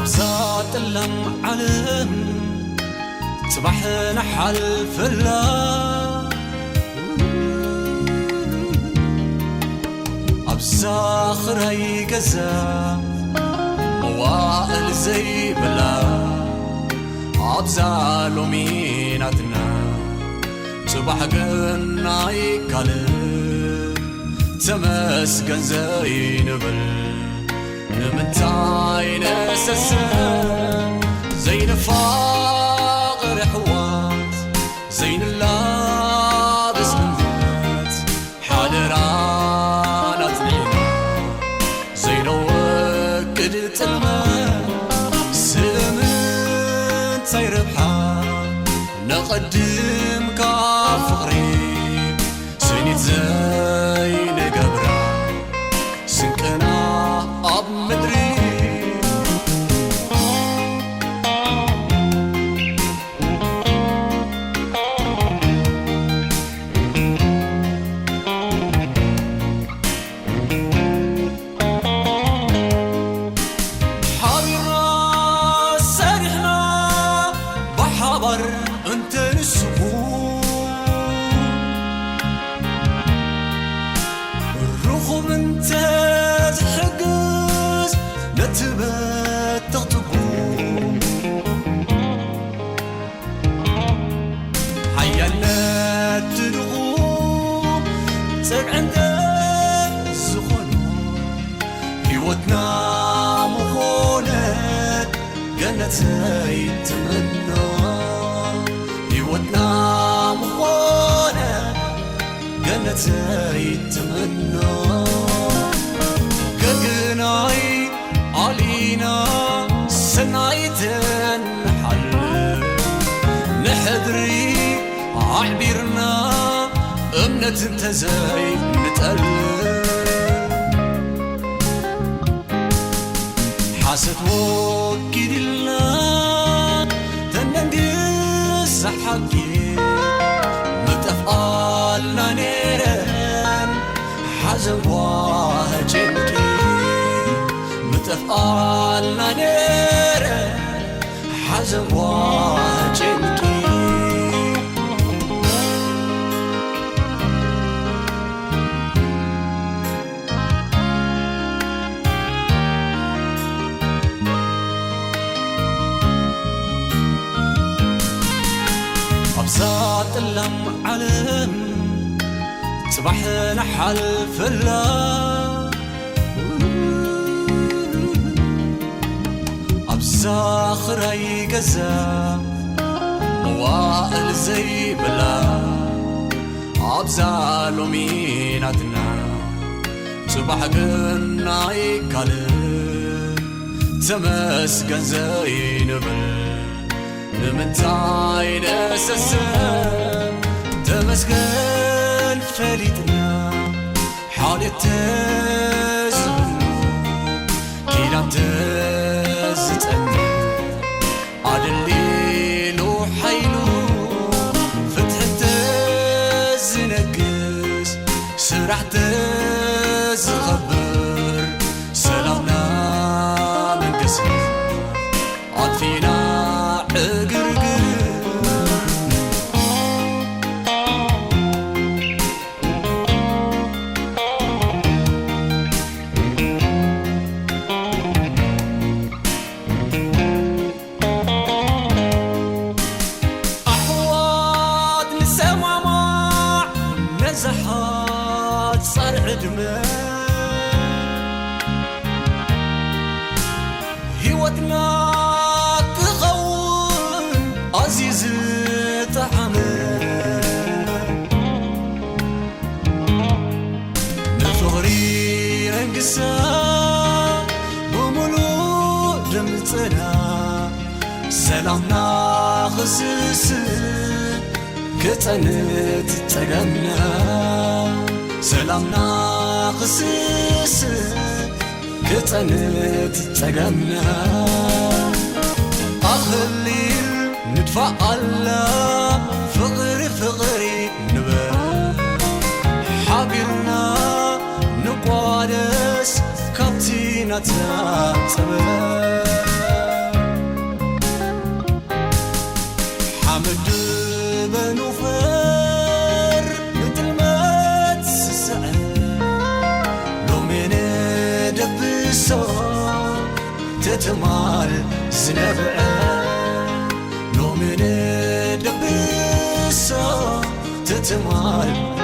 أبساط اللم علم صباحنا حلف الله أبساخر هاي قزا موائل زي بلا أبزالو ميناتنا صباح قلنا يكالب تمسكن زي نبل نمتاي نسسن زي نفاقر حوات زي نلابس منات حادرانات نعنا زي نوكد تلمان سلمن تاي ربحا نقدم كافقري سنيت زي نقبرا سنكنا أب مدري حاضرنا سارحنا بحبر انت نسبو الرغم انت تحقز نتبت تغتقو حيانا تدغو تقعند الزخونو هيوتنا مخونت جنة يتمنى هيوتنا مخونت جنة يتمنى قلقناي علينا سنايتن حل نحذري عبيرنا امنة انتزاي نتقلب حاسة وكيد الله تننقص حقي متفقالنا نيران حزن واهجنكي متفقالنا نيران حزن واهجنكي أبساط اللم علم صباحنا حلف الله أبساخر هاي قزا موائل زي بلا أبزالو ميناتنا صباح قلنا يكالب تمسكن زي نبل نمتاي نسسن تمسكن فليتنا حالي تزبلو كيلان تزتني عدليل وحيلو فتح تزنقس سرح تزخبر سلامنا من قسم عطفينا نزحات صار عدمه هيوتنا تغون عزيز طعمه نفغري انقسا بملو دمتنا سلامنا خسس كتنت تغنى سلامنا خسس كتنت تغنى أخليل ندفع الله فغري نبال حبيرنا نقوالس كابتينا تعتبر عقد بنوفر مثل ما تسأل لو من دبسو تتمال زنبع لو من دبسو تتمال